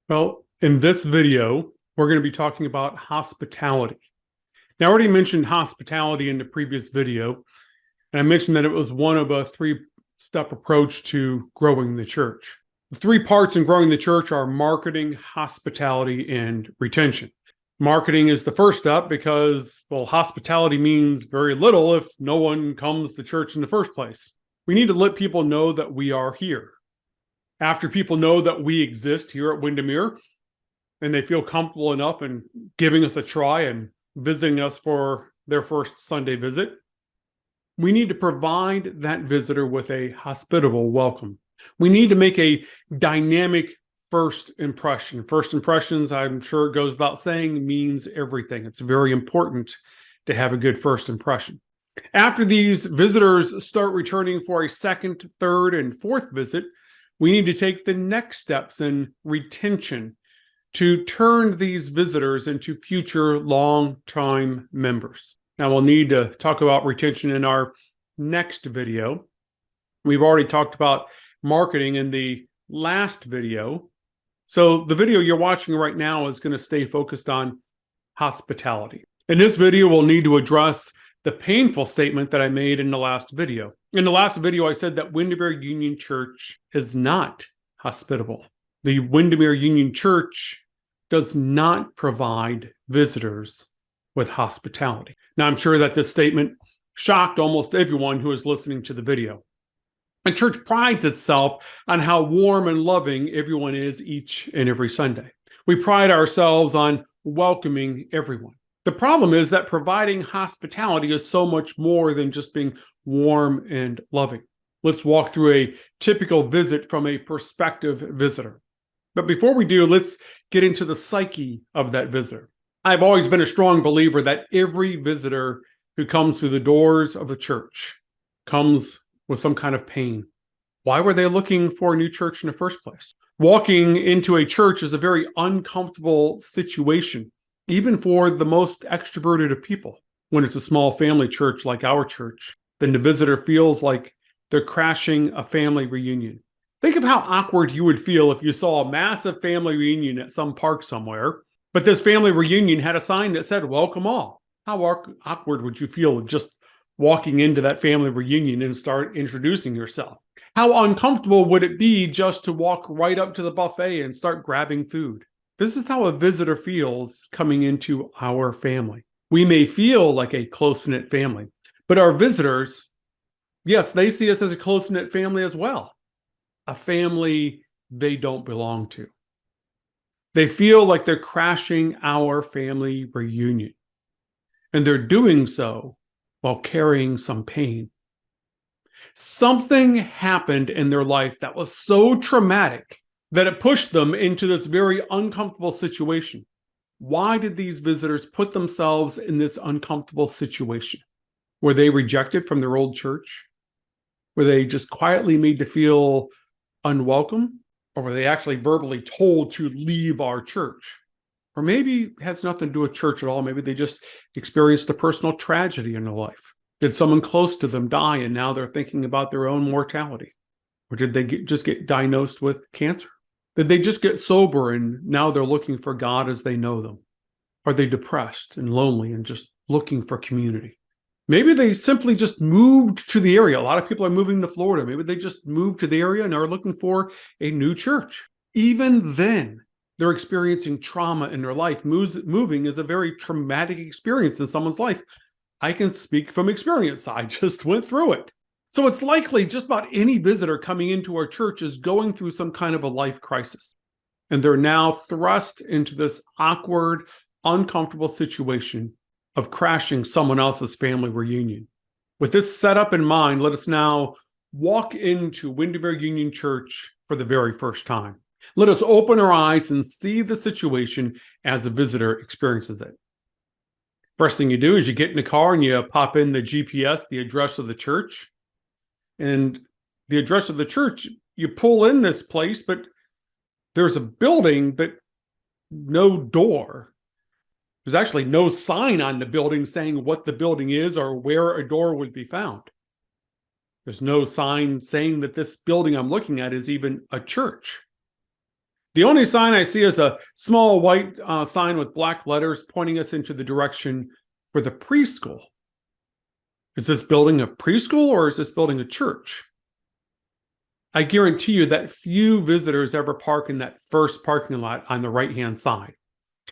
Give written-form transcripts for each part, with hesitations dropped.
Well, in this video, we're going to be talking about hospitality. Now, I already mentioned hospitality in the previous video, and I mentioned that it was one of a three-step approach to growing the church. The three parts in growing the church are marketing, hospitality, and retention. Marketing is the first step because, well, hospitality means very little if no one comes to church in the first place. We need to let people know that we are here. After people know that we exist here at Windermere and they feel comfortable enough in giving us a try and visiting us for their first Sunday visit, we need to provide that visitor with a hospitable welcome. We need to make a dynamic first impression. First impressions, I'm sure it goes without saying, means everything. It's very important to have a good first impression. After these visitors start returning for a second, third, and fourth visit, we need to take the next steps in retention to turn these visitors into future long-time members. Now, we'll need to talk about retention in our next video. We've already talked about marketing in the last video. So the video you're watching right now is going to stay focused on hospitality. In this video, we'll need to address the painful statement that I made in the last video. In the last video, I said that Windermere Union Church is not hospitable. The Windermere Union Church does not provide visitors with hospitality. Now, I'm sure that this statement shocked almost everyone who is listening to the video. The church prides itself on how warm and loving everyone is each and every Sunday. We pride ourselves on welcoming everyone. The problem is that providing hospitality is so much more than just being warm and loving. Let's walk through a typical visit from a prospective visitor. But before we do, let's get into the psyche of that visitor. I've always been a strong believer that every visitor who comes through the doors of a church comes with some kind of pain. Why were they looking for a new church in the first place? Walking into a church is a very uncomfortable situation, even for the most extroverted of people. When it's a small family church like our church, then the visitor feels like they're crashing a family reunion. Think of how awkward you would feel if you saw a massive family reunion at some park somewhere, but this family reunion had a sign that said, "Welcome all." How awkward would you feel just walking into that family reunion and start introducing yourself? How uncomfortable would it be just to walk right up to the buffet and start grabbing food? This is how a visitor feels coming into our family. We may feel like a close-knit family, but our visitors, yes, they see us as a close-knit family as well. A family they don't belong to. They feel like they're crashing our family reunion, and they're doing so while carrying some pain. Something happened in their life that was so traumatic that it pushed them into this very uncomfortable situation. Why did these visitors put themselves in this uncomfortable situation? Were they rejected from their old church? Were they just quietly made to feel unwelcome? Or were they actually verbally told to leave our church? Or maybe it has nothing to do with church at all. Maybe they just experienced a personal tragedy in their life. Did someone close to them die and now they're thinking about their own mortality? Or did they just get diagnosed with cancer? Did they just get sober and now they're looking for God as they know them? Are they depressed and lonely and just looking for community? Maybe they simply just moved to the area. A lot of people are moving to Florida. Maybe they just moved to the area and are looking for a new church. Even then, they're experiencing trauma in their life. Moving is a very traumatic experience in someone's life. I can speak from experience. I just went through it. So it's likely just about any visitor coming into our church is going through some kind of a life crisis. And they're now thrust into this awkward, uncomfortable situation of crashing someone else's family reunion. With this setup in mind, let us now walk into Windermere Union Church for the very first time. Let us open our eyes and see the situation as a visitor experiences it. First thing you do is you get in the car and you pop in the GPS, the address of the church. And the address of the church, you pull in this place, but there's a building, but no door. There's actually no sign on the building saying what the building is or where a door would be found. There's no sign saying that this building I'm looking at is even a church. The only sign I see is a small white sign with black letters pointing us into the direction for the preschool. Is this building a preschool or is this building a church? I guarantee you that few visitors ever park in that first parking lot on the right-hand side.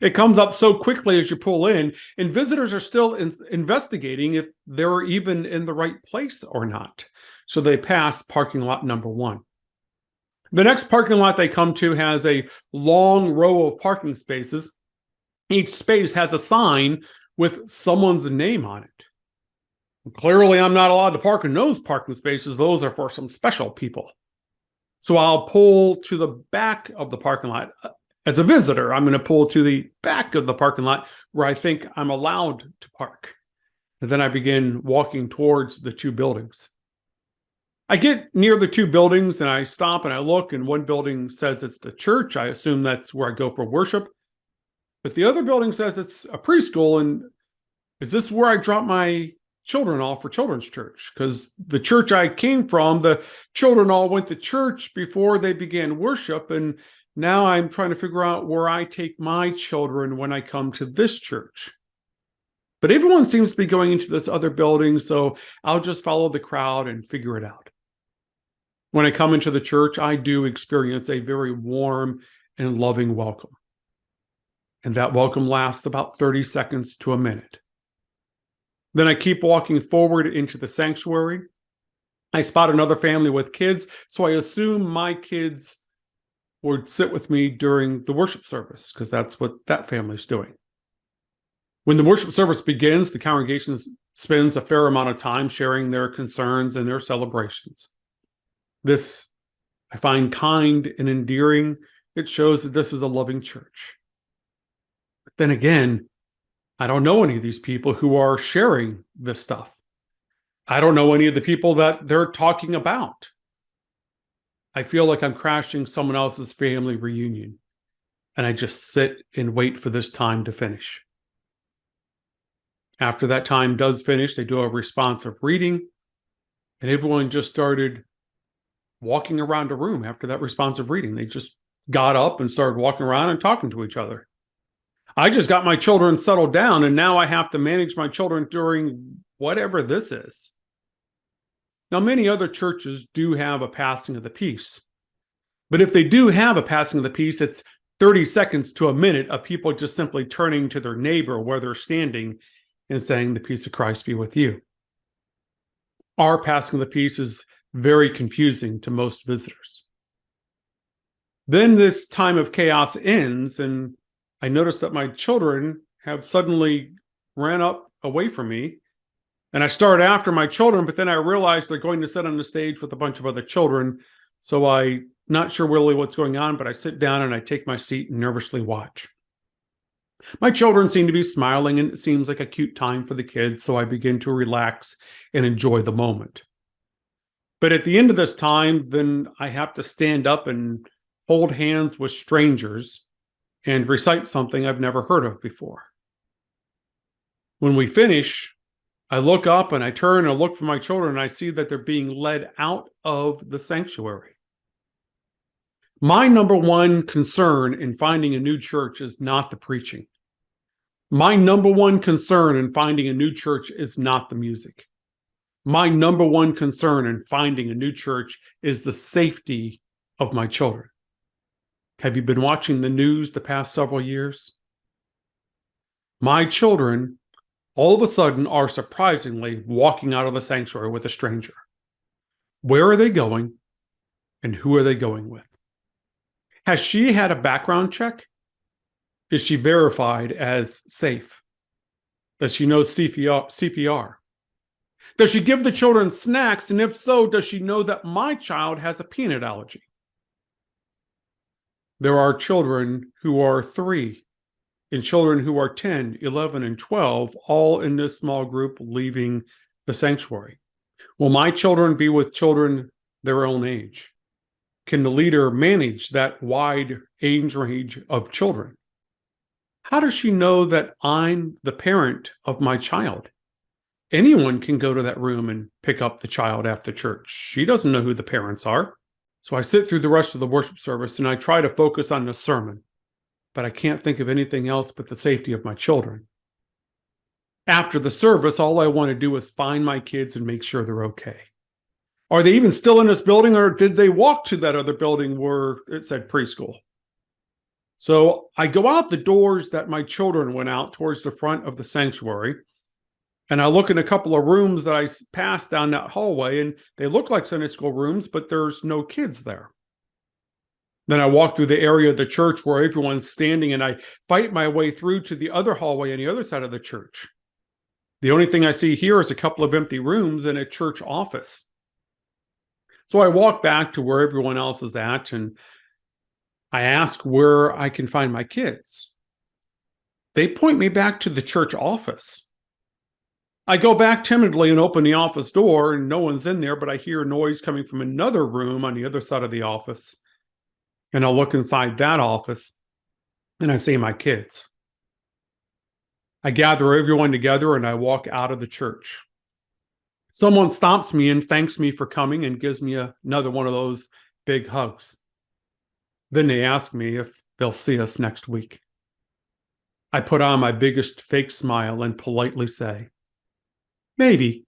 It comes up so quickly as you pull in, and visitors are still investigating if they're even in the right place or not. So they pass parking lot number 1. The next parking lot they come to has a long row of parking spaces. Each space has a sign with someone's name on it. Clearly, I'm not allowed to park in those parking spaces. Those are for some special people. So I'll pull to the back of the parking lot. As a visitor, I'm going to pull to the back of the parking lot where I think I'm allowed to park. And then I begin walking towards the 2 buildings. I get near the 2 buildings and I stop and I look, and one building says it's the church. I assume that's where I go for worship. But the other building says it's a preschool. And is this where I drop my children off for children's church? Because the church I came from, the children all went to church before they began worship. And now I'm trying to figure out where I take my children when I come to this church. But everyone seems to be going into this other building, so I'll just follow the crowd and figure it out. When I come into the church, I do experience a very warm and loving welcome. And that welcome lasts about 30 seconds to a minute. Then I keep walking forward into the sanctuary. I spot another family with kids, so I assume my kids would sit with me during the worship service, because that's what that family's doing. When the worship service begins, the congregation spends a fair amount of time sharing their concerns and their celebrations. This I find kind and endearing. It shows that this is a loving church. But then again, I don't know any of these people who are sharing this stuff. I don't know any of the people that they're talking about. I feel like I'm crashing someone else's family reunion, and I just sit and wait for this time to finish. After that time does finish, they do a responsive reading, and everyone just started walking around a room after that responsive reading. They just got up and started walking around and talking to each other. I just got my children settled down, and now I have to manage my children during whatever this is. Now, many other churches do have a passing of the peace. But if they do have a passing of the peace, it's 30 seconds to a minute of people just simply turning to their neighbor where they're standing and saying, "The peace of Christ be with you." Our passing of the peace is very confusing to most visitors. Then this time of chaos ends, and I notice that my children have suddenly ran up away from me. And I start after my children, but then I realize they're going to sit on the stage with a bunch of other children. So I'm not sure really what's going on, but I sit down and I take my seat and nervously watch. My children seem to be smiling, and it seems like a cute time for the kids, so I begin to relax and enjoy the moment. But at the end of this time, then I have to stand up and hold hands with strangers and recite something I've never heard of before. When we finish, I look up and I turn and I look for my children, and I see that they're being led out of the sanctuary. My number one concern in finding a new church is not the preaching. My number one concern in finding a new church is not the music. My number one concern in finding a new church is the safety of my children. Have you been watching the news the past several years? My children all of a sudden are surprisingly walking out of the sanctuary with a stranger. Where are they going, and who are they going with? Has she had a background check? Is she verified as safe? Does she know CPR? Does she give the children snacks? And if so, does she know that my child has a peanut allergy? There are children who are 3 and children who are 10, 11, and 12, all in this small group leaving the sanctuary. Will my children be with children their own age? Can the leader manage that wide age range of children? How does she know that I'm the parent of my child? Anyone can go to that room and pick up the child after church. She doesn't know who the parents are. So I sit through the rest of the worship service and I try to focus on the sermon, but I can't think of anything else but the safety of my children. After the service, all I want to do is find my kids and make sure they're okay. Are they even still in this building, or did they walk to that other building where it said preschool? So I go out the doors that my children went out towards the front of the sanctuary, and I look in a couple of rooms that I passed down that hallway, and they look like Sunday school rooms, but there's no kids there. Then I walk through the area of the church where everyone's standing, and I fight my way through to the other hallway on the other side of the church. The only thing I see here is a couple of empty rooms and a church office. So I walk back to where everyone else is at, and I ask where I can find my kids. They point me back to the church office. I go back timidly and open the office door, and no one's in there, but I hear noise coming from another room on the other side of the office. And I'll look inside that office, and I see my kids. I gather everyone together, and I walk out of the church. Someone stops me and thanks me for coming and gives me another one of those big hugs. Then they ask me if they'll see us next week. I put on my biggest fake smile and politely say, maybe.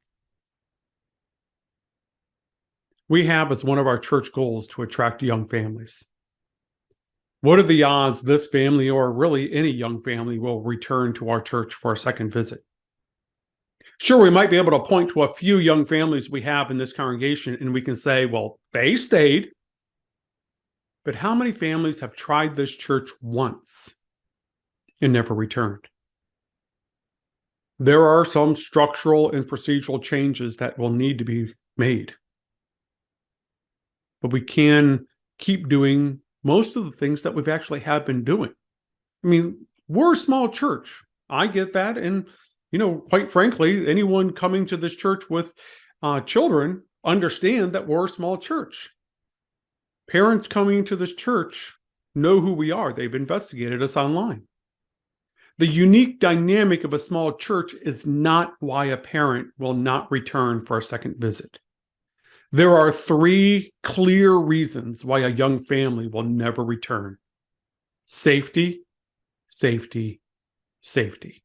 We have as one of our church goals to attract young families. What are the odds this family, or really any young family, will return to our church for a second visit? Sure, we might be able to point to a few young families we have in this congregation, and we can say, well, they stayed. But how many families have tried this church once and never returned? There are some structural and procedural changes that will need to be made. But we can keep doing most of the things that we've actually have been doing. I mean, we're a small church. I get that. And, quite frankly, anyone coming to this church with children understand that we're a small church. Parents coming to this church know who we are. They've investigated us online. The unique dynamic of a small church is not why a parent will not return for a second visit. There are 3 clear reasons why a young family will never return. Safety, safety, safety.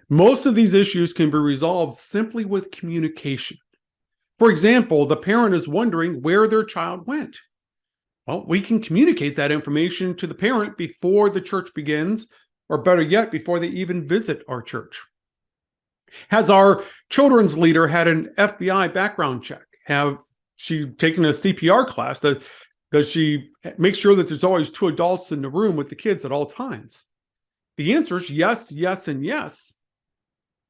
Most of these issues can be resolved simply with communication. For example, the parent is wondering where their child went. Well, we can communicate that information to the parent before the church begins, or better yet, before they even visit our church. Has our children's leader had an FBI background check? Have she taken a CPR class? Does she make sure that there's always 2 adults in the room with the kids at all times? The answer is yes, yes, and yes.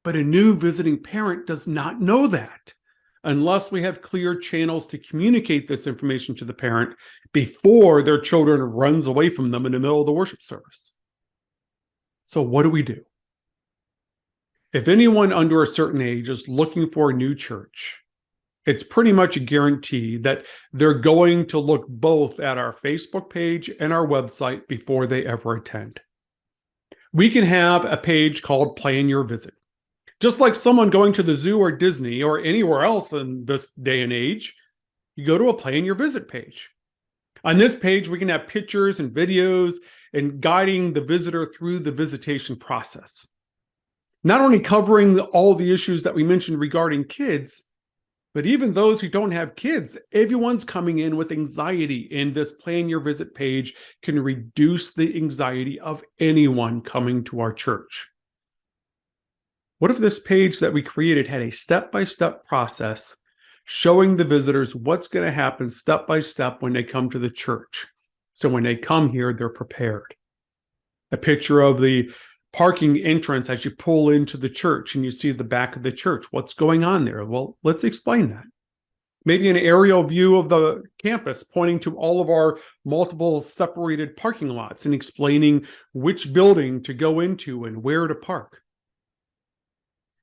But a new visiting parent does not know that unless we have clear channels to communicate this information to the parent before their children runs away from them in the middle of the worship service. So what do we do? If anyone under a certain age is looking for a new church, it's pretty much a guarantee that they're going to look both at our Facebook page and our website before they ever attend. We can have a page called Plan Your Visit. Just like someone going to the zoo or Disney or anywhere else in this day and age, you go to a Plan Your Visit page. On this page, we can have pictures and videos and guiding the visitor through the visitation process. Not only covering all the issues that we mentioned regarding kids, but even those who don't have kids. Everyone's coming in with anxiety, and this Plan Your Visit page can reduce the anxiety of anyone coming to our church. What if this page that we created had a step-by-step process showing the visitors what's going to happen step by step when they come to the church? So when they come here, they're prepared. A picture of the parking entrance as you pull into the church and you see the back of the church. What's going on there? Well, let's explain that. Maybe an aerial view of the campus pointing to all of our multiple separated parking lots and explaining which building to go into and where to park.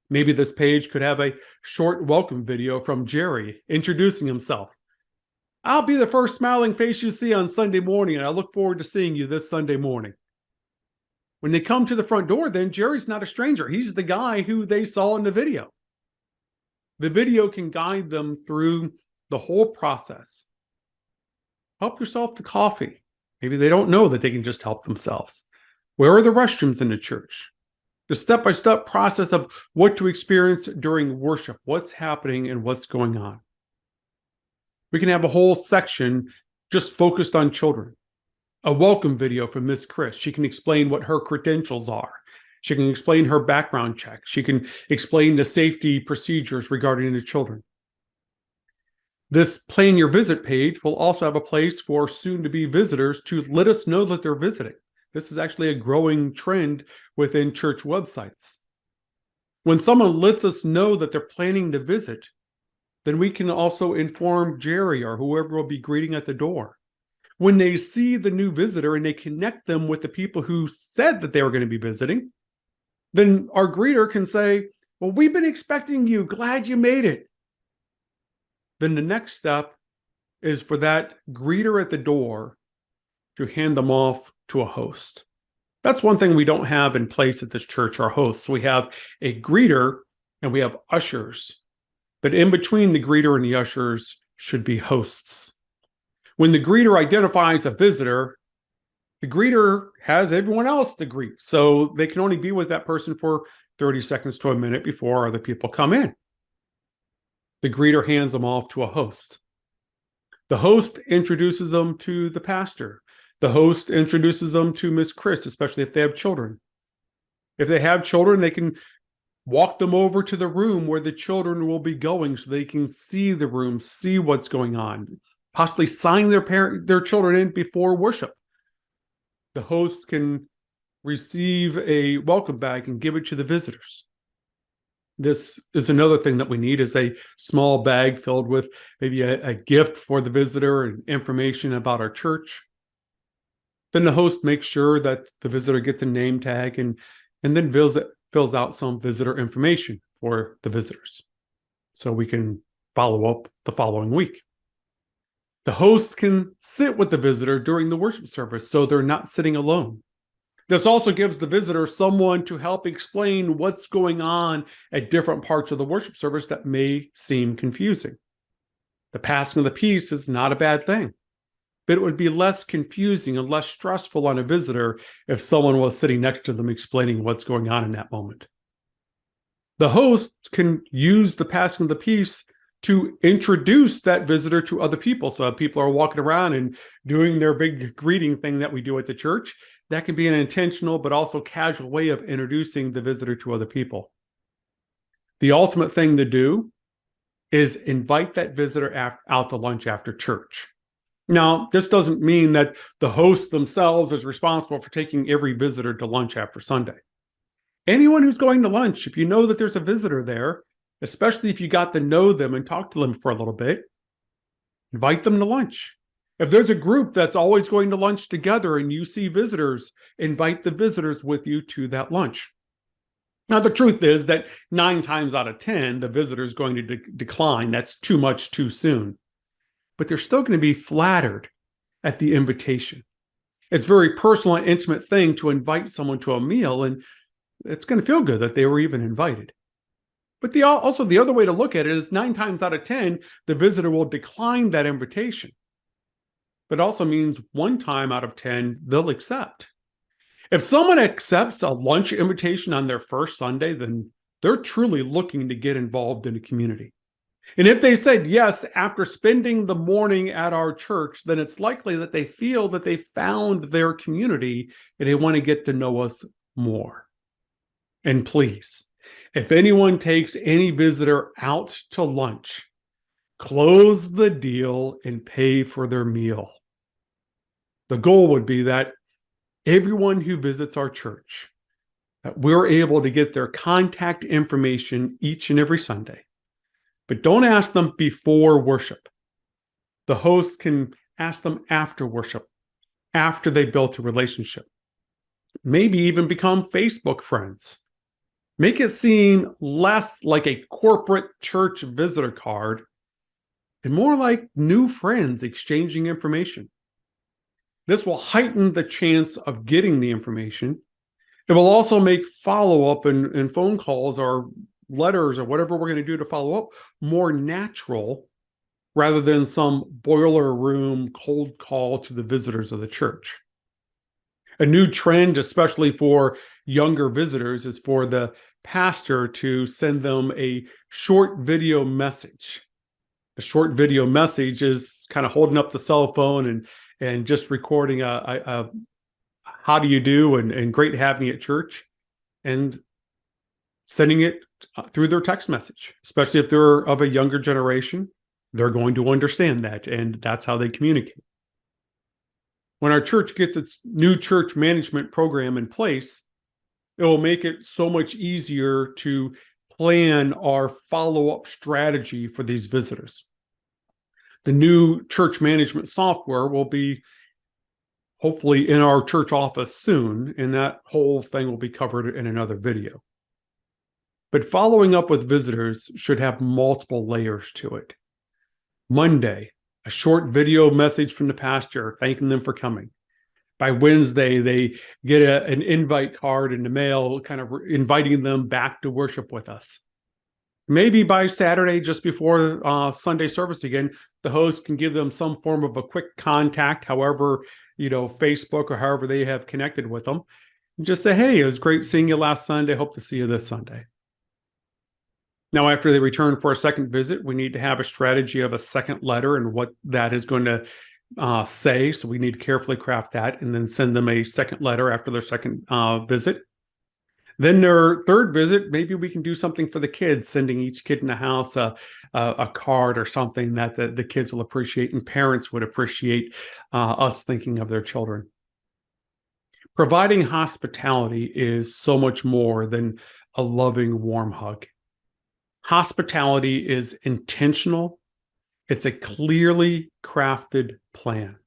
Maybe this page could have a short welcome video from Jerry introducing himself. I'll be the first smiling face you see on Sunday morning, and I look forward to seeing you this Sunday morning. When they come to the front door, then Jerry's not a stranger. He's the guy who they saw in the video. The video can guide them through the whole process. Help yourself to coffee. Maybe they don't know that they can just help themselves. Where are the restrooms in the church? The step-by-step process of what to experience during worship, what's happening and what's going on. We can have a whole section just focused on children. A welcome video from Miss Chris. She can explain what her credentials are. She can explain her background check. She can explain the safety procedures regarding the children. This Plan Your Visit page will also have a place for soon-to-be visitors to let us know that they're visiting. This is actually a growing trend within church websites. When someone lets us know that they're planning to visit, then we can also inform Jerry or whoever will be greeting at the door. When they see the new visitor and they connect them with the people who said that they were going to be visiting, then our greeter can say, well, we've been expecting you. Glad you made it. Then the next step is for that greeter at the door to hand them off to a host. That's one thing we don't have in place at this church, our hosts. We have a greeter and we have ushers. But in between the greeter and the ushers should be hosts. When the greeter identifies a visitor, the greeter has everyone else to greet. So they can only be with that person for 30 seconds to a minute before other people come in. The greeter hands them off to a host. The host introduces them to the pastor. The host introduces them to Miss Chris, especially if they have children. If they have children, they can walk them over to the room where the children will be going so they can see the room, see what's going on, possibly sign their children in before worship. The host can receive a welcome bag and give it to the visitors. This is another thing that we need, is a small bag filled with maybe a gift for the visitor and information about our church. Then the host makes sure that the visitor gets a name tag and then fills out some visitor information for the visitors so we can follow up the following week. The host can sit with the visitor during the worship service so they're not sitting alone. This also gives the visitor someone to help explain what's going on at different parts of the worship service that may seem confusing. The passing of the peace is not a bad thing, but it would be less confusing and less stressful on a visitor if someone was sitting next to them explaining what's going on in that moment. The host can use the passing of the peace to introduce that visitor to other people. So if people are walking around and doing their big greeting thing that we do at the church, that can be an intentional but also casual way of introducing the visitor to other people. The ultimate thing to do is invite that visitor out to lunch after church. Now, this doesn't mean that the host themselves is responsible for taking every visitor to lunch after Sunday. Anyone who's going to lunch, if you know that there's a visitor there, especially if you got to know them and talk to them for a little bit, invite them to lunch. If there's a group that's always going to lunch together and you see visitors, invite the visitors with you to that lunch. Now, the truth is that 9 times out of 10, the visitor is going to decline. That's too much too soon. But they're still going to be flattered at the invitation. It's a very personal and intimate thing to invite someone to a meal, and it's going to feel good that they were even invited. But also the other way to look at it is 9 times out of 10, the visitor will decline that invitation. But it also means 1 time out of 10, they'll accept. If someone accepts a lunch invitation on their first Sunday, then they're truly looking to get involved in a community. And if they said yes after spending the morning at our church, then it's likely that they feel that they found their community and they want to get to know us more. And please, if anyone takes any visitor out to lunch, close the deal and pay for their meal. The goal would be that everyone who visits our church, that we're able to get their contact information each and every Sunday. But don't ask them before worship. The host can ask them after worship, after they built a relationship. Maybe even become Facebook friends. Make it seem less like a corporate church visitor card and more like new friends exchanging information. This will heighten the chance of getting the information. It will also make follow-up and phone calls or letters or whatever we're going to do to follow up more natural rather than some boiler room cold call to the visitors of the church. A new trend, especially for younger visitors, is for the pastor to send them a short video message. A short video message is kind of holding up the cell phone and just recording a how do you do and great having you at church, and sending it through their text message. Especially if they're of a younger generation, they're going to understand that, and that's how they communicate. When our church gets its new church management program in place, it will make it so much easier to plan our follow-up strategy for these visitors. The new church management software will be hopefully in our church office soon, and that whole thing will be covered in another video. But following up with visitors should have multiple layers to it. Monday, a short video message from the pastor thanking them for coming. By Wednesday, they get an invite card in the mail, kind of inviting them back to worship with us. Maybe by Saturday, just before Sunday service again, the host can give them some form of a quick contact, however, Facebook or however they have connected with them. And just say, hey, it was great seeing you last Sunday. Hope to see you this Sunday. Now, after they return for a second visit, we need to have a strategy of a second letter and what that is going to say. So we need to carefully craft that and then send them a second letter after their second visit. Then their third visit, maybe we can do something for the kids, sending each kid in the house a card or something that the kids will appreciate and parents would appreciate us thinking of their children. Providing hospitality is so much more than a loving, warm hug. Hospitality is intentional. It's a clearly crafted plan.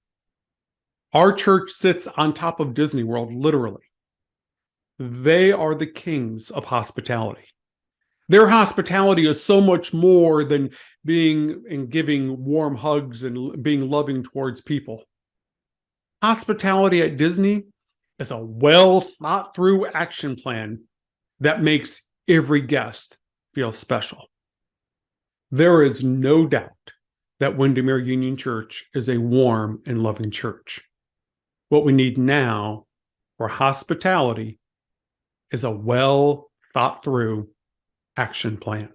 Our church sits on top of Disney World, literally. They are the kings of hospitality. Their hospitality is so much more than being and giving warm hugs and being loving towards people. Hospitality at Disney is a well thought through action plan that makes every guest feel special. There is no doubt that Windermere Union Church is a warm and loving church. What we need now for hospitality is a well thought through action plan.